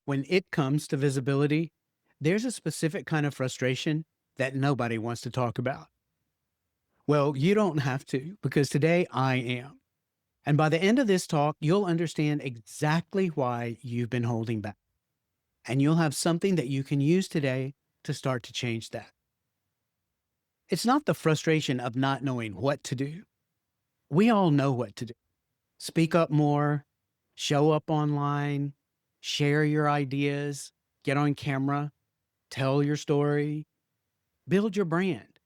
When it comes to visibility, there's a specific kind of frustration that nobody wants to talk about. Well, you don't have to because today I am. And by the end of this talk, you'll understand exactly why you've been holding back. And you'll have something that you can use today to start to change that. It's not the frustration of not knowing what to do. We all know what to do. Speak up more, show up online, share your ideas, get on camera, tell your story, build your brand.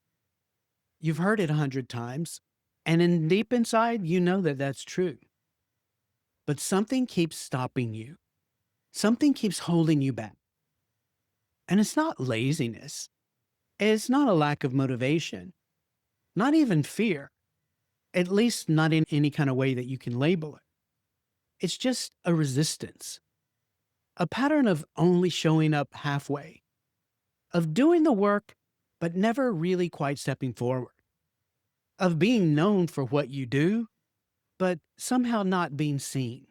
You've heard it 100 times, and in deep inside, you know that that's true. But something keeps stopping you. Something keeps holding you back. And it's not laziness. It's not a lack of motivation, not even fear, at least not in any kind of way that you can label it. It's just a resistance, a pattern of only showing up halfway, of doing the work, but never really quite stepping forward, of being known for what you do, but somehow not being seen.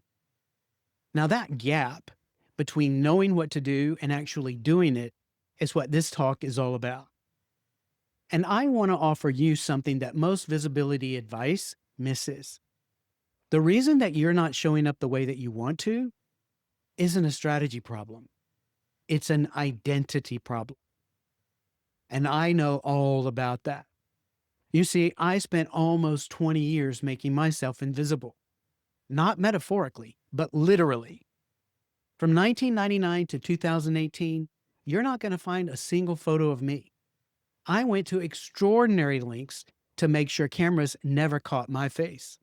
Now, that gap between knowing what to do and actually doing it is what this talk is all about. And I want to offer you something that most visibility advice misses. The reason that you're not showing up the way that you want to isn't a strategy problem. It's an identity problem. And I know all about that. You see, I spent almost 20 years making myself invisible, not metaphorically, but literally. From 1999 to 2018, you're not going to find a single photo of me. I went to extraordinary lengths to make sure cameras never caught my face.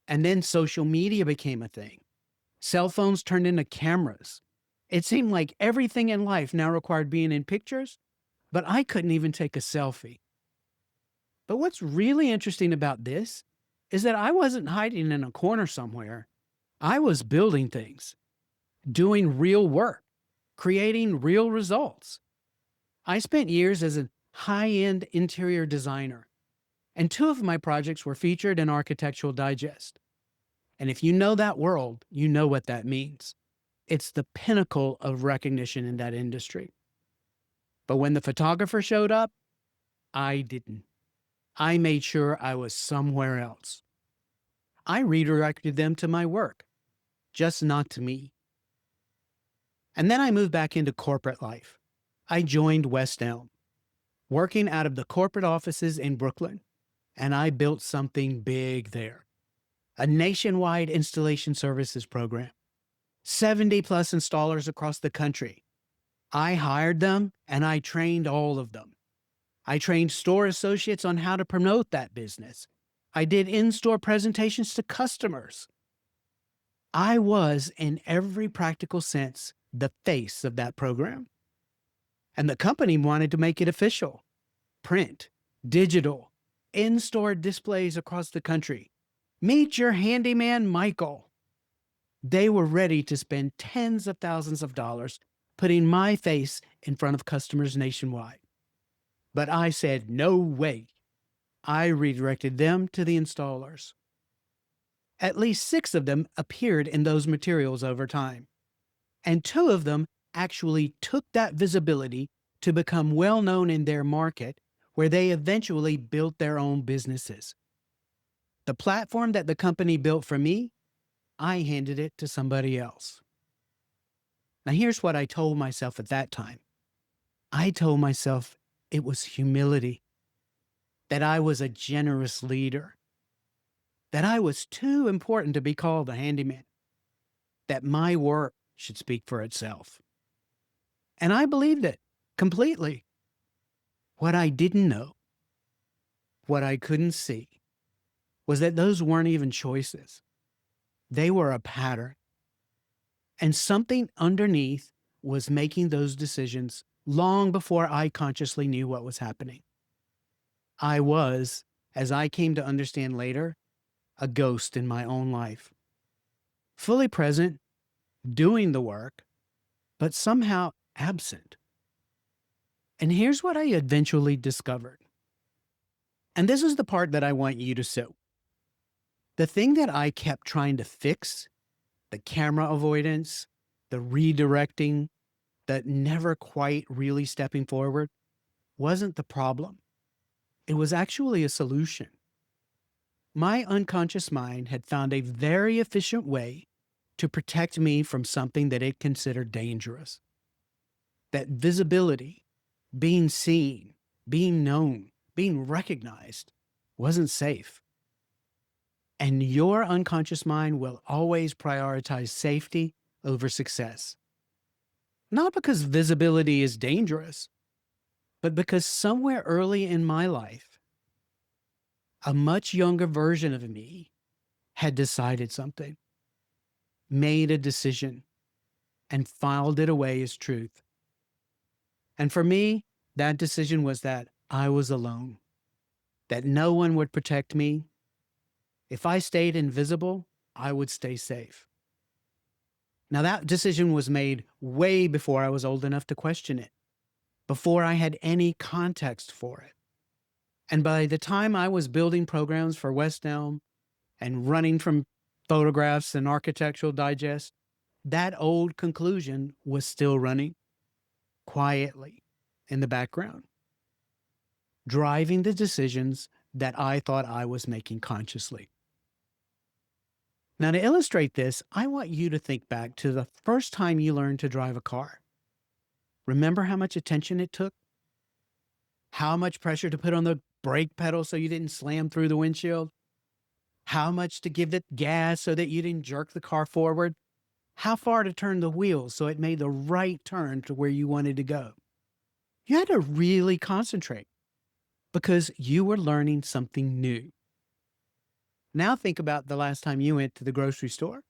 And then social media became a thing. Cell phones turned into cameras. It seemed like everything in life now required being in pictures, but I couldn't even take a selfie. But what's really interesting about this is that I wasn't hiding in a corner somewhere. I was building things, doing real work, creating real results. I spent years as a high-end interior designer, and two of my projects were featured in Architectural Digest. And if you know that world, you know what that means. It's the pinnacle of recognition in that industry. But when the photographer showed up, I didn't. I made sure I was somewhere else. I redirected them to my work, just not to me. And then I moved back into corporate life. I joined West Elm, working out of the corporate offices in Brooklyn, and I built something big there. A nationwide installation services program, 70 plus installers across the country. I hired them and I trained all of them. I trained store associates on how to promote that business. I did in-store presentations to customers. I was, in every practical sense, the face of that program. And the company wanted to make it official. Print, digital, in-store displays across the country. Meet your handyman, Michael. They were ready to spend tens of thousands of dollars putting my face in front of customers nationwide. But I said, no way. I redirected them to the installers. At least 6 of them appeared in those materials over time. And 2 of them actually took that visibility to become well known in their market, where they eventually built their own businesses. The platform that the company built for me, I handed it to somebody else. Now, here's what I told myself at that time. I told myself it was humility, that I was a generous leader, that I was too important to be called a handyman, that my work should speak for itself. And I believed it completely. What I didn't know, what I couldn't see, was that those weren't even choices. They were a pattern. And something underneath was making those decisions long before I consciously knew what was happening. I was, as I came to understand later, a ghost in my own life. Fully present, doing the work, but somehow absent. And here's what I eventually discovered. And this is the part that I want you to see. The thing that I kept trying to fix, the camera avoidance, the redirecting, that never quite really stepping forward wasn't the problem. It was actually a solution. My unconscious mind had found a very efficient way to protect me from something that it considered dangerous. That visibility, being seen, being known, being recognized wasn't safe. And your unconscious mind will always prioritize safety over success. Not because visibility is dangerous, but because somewhere early in my life, a much younger version of me had decided something, made a decision, and filed it away as truth. And for me, that decision was that I was alone, that no one would protect me. If I stayed invisible, I would stay safe. Now, that decision was made way before I was old enough to question it, before I had any context for it. And by the time I was building programs for West Elm and running from photographs and architectural digest, that old conclusion was still running quietly in the background, driving the decisions that I thought I was making consciously. Now, to illustrate this, I want you to think back to the first time you learned to drive a car. Remember how much attention it took? How much pressure to put on the brake pedal so you didn't slam through the windshield? How much to give it gas so that you didn't jerk the car forward? How far to turn the wheels so it made the right turn to where you wanted to go? You had to really concentrate because you were learning something new. Now think about the last time you went to the grocery store.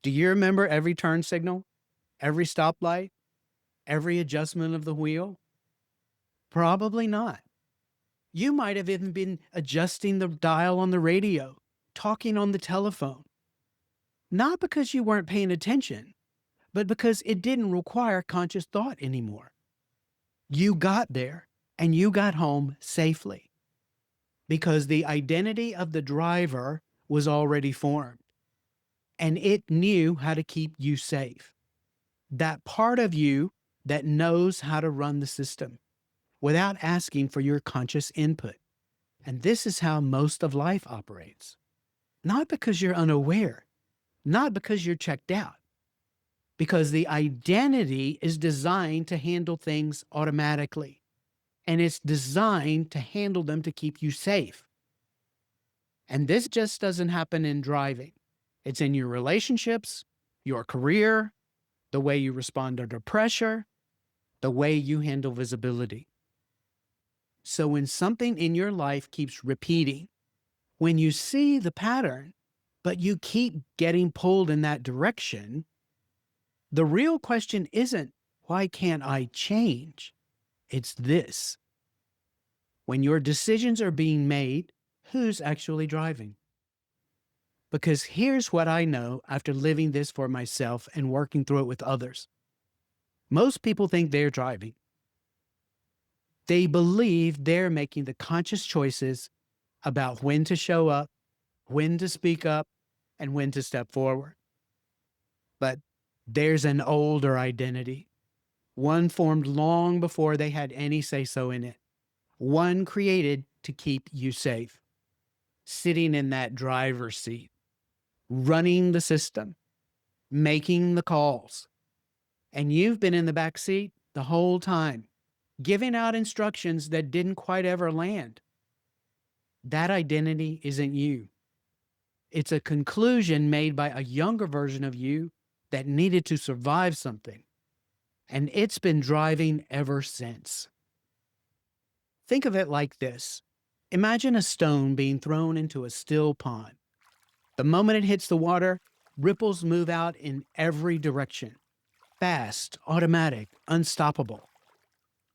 Do you remember every turn signal, every stoplight, every adjustment of the wheel? Probably not. You might have even been adjusting the dial on the radio, talking on the telephone. Not because you weren't paying attention, but because it didn't require conscious thought anymore. You got there and you got home safely because the identity of the driver was already formed and it knew how to keep you safe. That part of you that knows how to run the system without asking for your conscious input. And this is how most of life operates. Not because you're unaware, not because you're checked out, because the identity is designed to handle things automatically, and it's designed to handle them to keep you safe. And this just doesn't happen in driving. It's in your relationships, your career, the way you respond under pressure, the way you handle visibility. So when something in your life keeps repeating, when you see the pattern, but you keep getting pulled in that direction, the real question isn't, why can't I change? It's this. When your decisions are being made, who's actually driving? Because here's what I know after living this for myself and working through it with others. Most people think they're driving. They believe they're making the conscious choices about when to show up, when to speak up, and when to step forward. But there's an older identity, one formed long before they had any say-so in it, one created to keep you safe, sitting in that driver's seat, running the system, making the calls. And you've been in the back seat the whole time, giving out instructions that didn't quite ever land. That identity isn't you. It's a conclusion made by a younger version of you that needed to survive something. And it's been driving ever since. Think of it like this. Imagine a stone being thrown into a still pond. The moment it hits the water, ripples move out in every direction. Fast, automatic, unstoppable.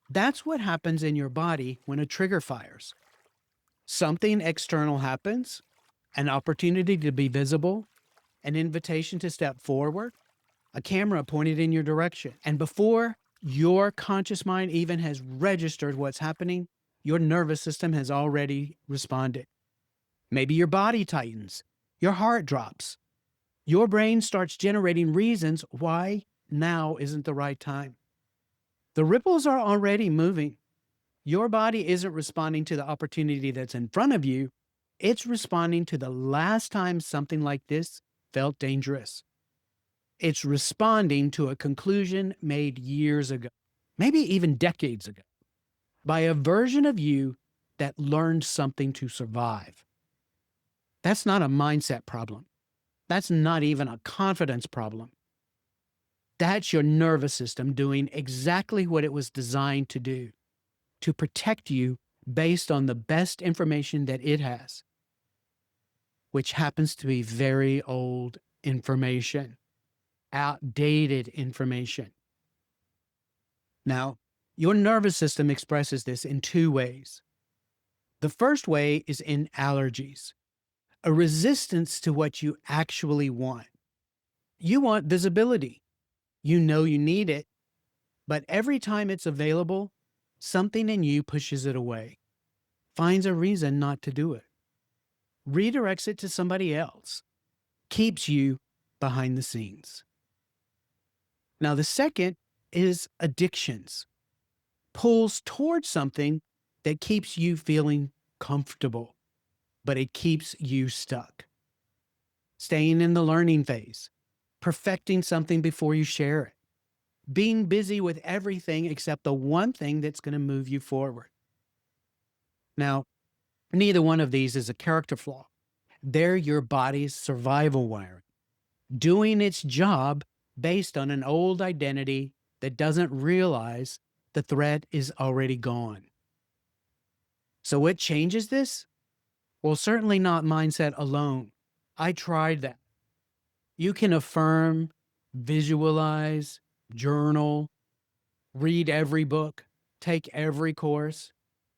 That's what happens in your body when a trigger fires. Something external happens, an opportunity to be visible, an invitation to step forward, a camera pointed in your direction. And before your conscious mind even has registered what's happening, your nervous system has already responded. Maybe your body tightens, your heart drops, Your brain starts generating reasons why now isn't the right time. The ripples are already moving. Your body isn't responding to the opportunity that's in front of you. It's responding to the last time something like this felt dangerous. It's responding to a conclusion made years ago, maybe even decades ago, by a version of you that learned something to survive. That's not a mindset problem. That's not even a confidence problem. That's your nervous system doing exactly what it was designed to do, to protect you based on the best information that it has, which happens to be very old information, outdated information. Now, your nervous system expresses this in two ways. The first way is in allergies, a resistance to what you actually want. You want visibility. You know you need it, but every time it's available, something in you pushes it away, finds a reason not to do it, redirects it to somebody else, keeps you behind the scenes. Now, the second is addictions, pulls towards something that keeps you feeling comfortable, but it keeps you stuck. Staying in the learning phase, perfecting something before you share it, being busy with everything except the one thing that's going to move you forward. Now, neither one of these is a character flaw. They're your body's survival wiring, doing its job based on an old identity that doesn't realize the threat is already gone. So, what changes this? Well, certainly not mindset alone. I tried that. You can affirm, visualize, journal, read every book, take every course,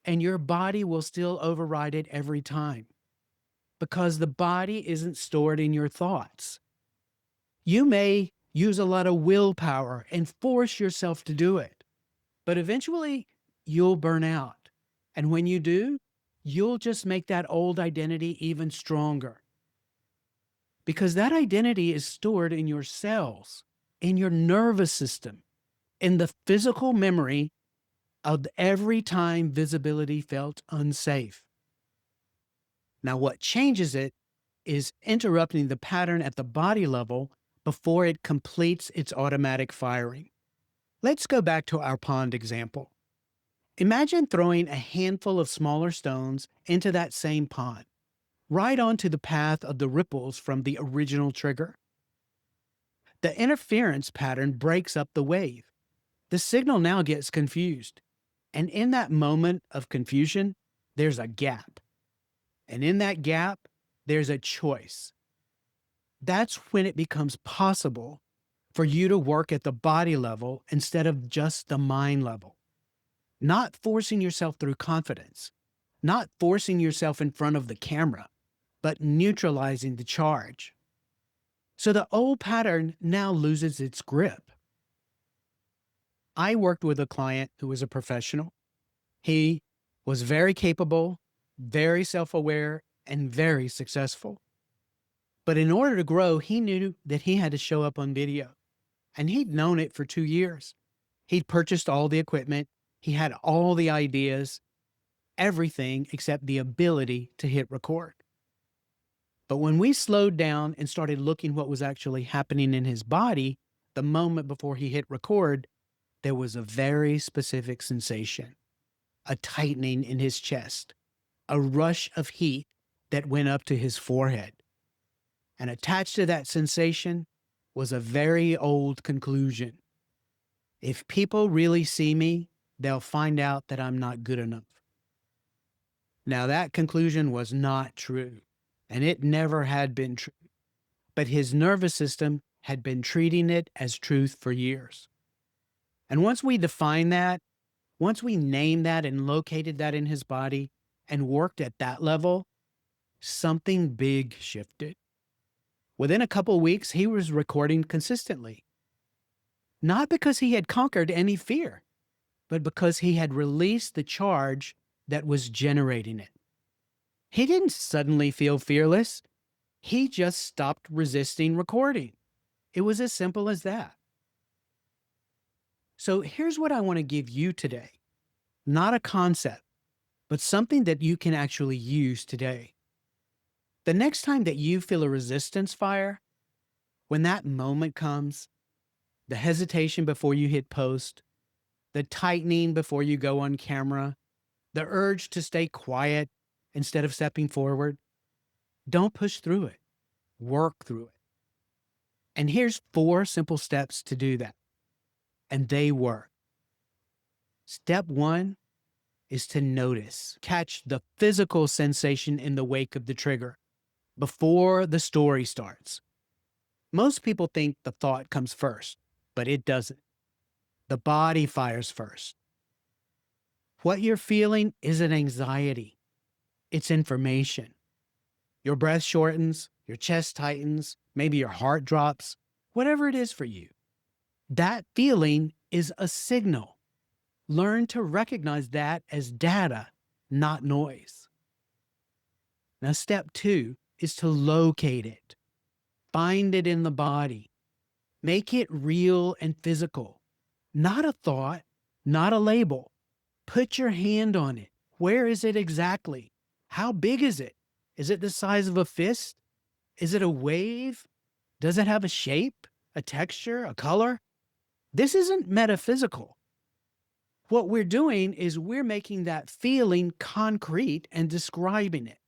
and your body will still override it every time because the body isn't stored in your thoughts. You may use a lot of willpower and force yourself to do it, but eventually you'll burn out. And when you do, you'll just make that old identity even stronger because that identity is stored in your cells, in your nervous system, in the physical memory of every time visibility felt unsafe. Now, what changes it is interrupting the pattern at the body level before it completes its automatic firing. Let's go back to our pond example. Imagine throwing a handful of smaller stones into that same pond, right onto the path of the ripples from the original trigger. The interference pattern breaks up the wave. The signal now gets confused. And in that moment of confusion, there's a gap. And in that gap, there's a choice. That's when it becomes possible for you to work at the body level instead of just the mind level. Not forcing yourself through confidence, not forcing yourself in front of the camera, but neutralizing the charge. So the old pattern now loses its grip. I worked with a client who was a professional. He was very capable, very self aware, and very successful. But in order to grow, he knew that he had to show up on video. And he'd known it for 2 years. He'd purchased all the equipment, he had all the ideas, everything except the ability to hit record. But when we slowed down and started looking what was actually happening in his body the moment before he hit record, there was a very specific sensation, a tightening in his chest, a rush of heat that went up to his forehead. And attached to that sensation was a very old conclusion. If people really see me, they'll find out that I'm not good enough. Now, that conclusion was not true, and it never had been true. But his nervous system had been treating it as truth for years. And once we defined that, once we named that and located that in his body and worked at that level, something big shifted. Within a couple weeks, he was recording consistently. Not because he had conquered any fear, but because he had released the charge that was generating it. He didn't suddenly feel fearless. He just stopped resisting recording. It was as simple as that. So here's what I want to give you today, not a concept, but something that you can actually use today. The next time that you feel a resistance fire, when that moment comes, the hesitation before you hit post, the tightening before you go on camera, the urge to stay quiet instead of stepping forward, don't push through it. Work through it. And here's 4 simple steps to do that. And they work. Step 1 is to notice, catch the physical sensation in the wake of the trigger before the story starts. Most people think the thought comes first, but it doesn't. The body fires first. What you're feeling isn't anxiety, it's information. Your breath shortens, your chest tightens, maybe your heart drops, whatever it is for you. That feeling is a signal. Learn to recognize that as data, not noise. Now, step 2 is to locate it. Find it in the body. Make it real and physical. Not a thought, not a label. Put your hand on it. Where is it exactly? How big is it? Is it the size of a fist? Is it a wave? Does it have a shape, a texture, a color? This isn't metaphysical. What we're doing is we're making that feeling concrete and describing it.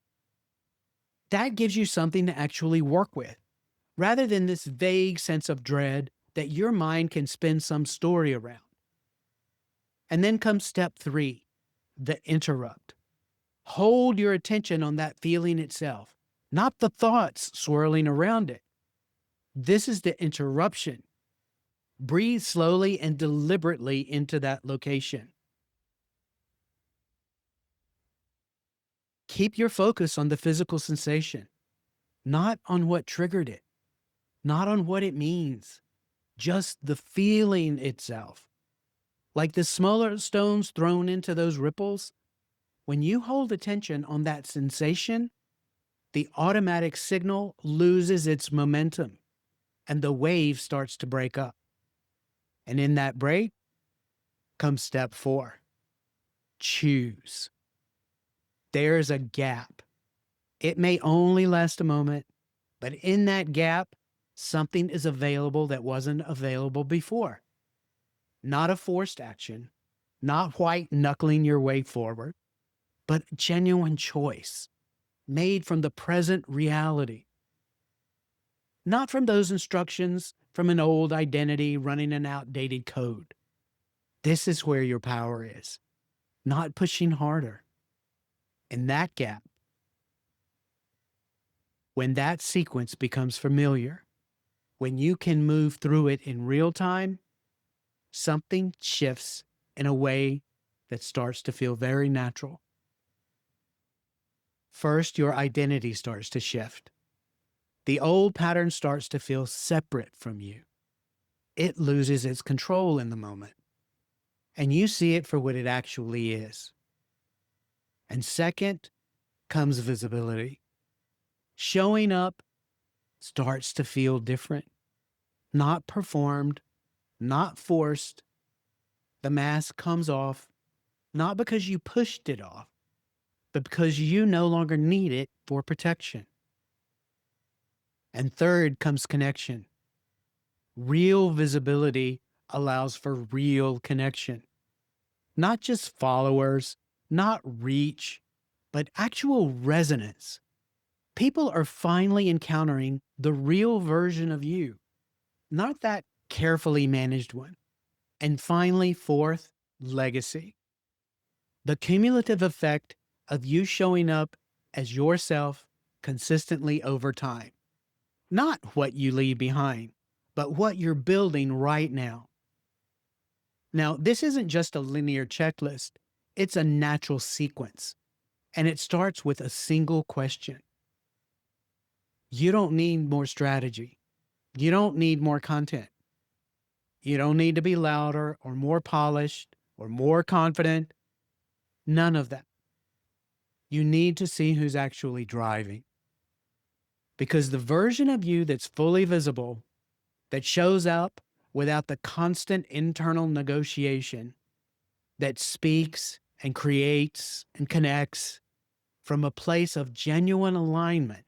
That gives you something to actually work with, rather than this vague sense of dread that your mind can spin some story around. And then comes step 3, the interrupt. Hold your attention on that feeling itself, not the thoughts swirling around it. This is the interruption. Breathe slowly and deliberately into that location. Keep your focus on the physical sensation, not on what triggered it, not on what it means, just the feeling itself. Like the smaller stones thrown into those ripples, when you hold attention on that sensation, the automatic signal loses its momentum and the wave starts to break up. And in that break comes step 4. Choose. There's a gap. It may only last a moment, but in that gap, something is available that wasn't available before. Not a forced action, not white knuckling your way forward, but genuine choice made from the present reality. Not from those instructions from an old identity running an outdated code. This is where your power is, not pushing harder. In that gap, when that sequence becomes familiar, when you can move through it in real time, something shifts in a way that starts to feel very natural. First, your identity starts to shift. The old pattern starts to feel separate from you. It loses its control in the moment, and you see it for what it actually is. And second comes visibility. Showing up starts to feel different, not performed, not forced. The mask comes off, not because you pushed it off, but because you no longer need it for protection. And third comes connection. Real visibility allows for real connection. Not just followers, not reach, but actual resonance. People are finally encountering the real version of you, not that carefully managed one. And finally, fourth, legacy. The cumulative effect of you showing up as yourself consistently over time. Not what you leave behind, but what you're building right now. Now, this isn't just a linear checklist, it's a natural sequence. And it starts with a single question. You don't need more strategy. You don't need more content. You don't need to be louder or more polished or more confident. None of that. You need to see who's actually driving. because the version of you that's fully visible, that shows up without the constant internal negotiation, that speaks and creates and connects from a place of genuine alignment,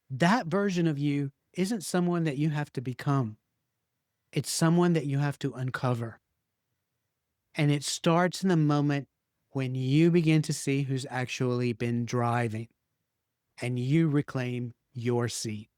that version of you isn't someone that you have to become. It's someone that you have to uncover. And it starts in the moment when you begin to see who's actually been driving and you reclaim your seat.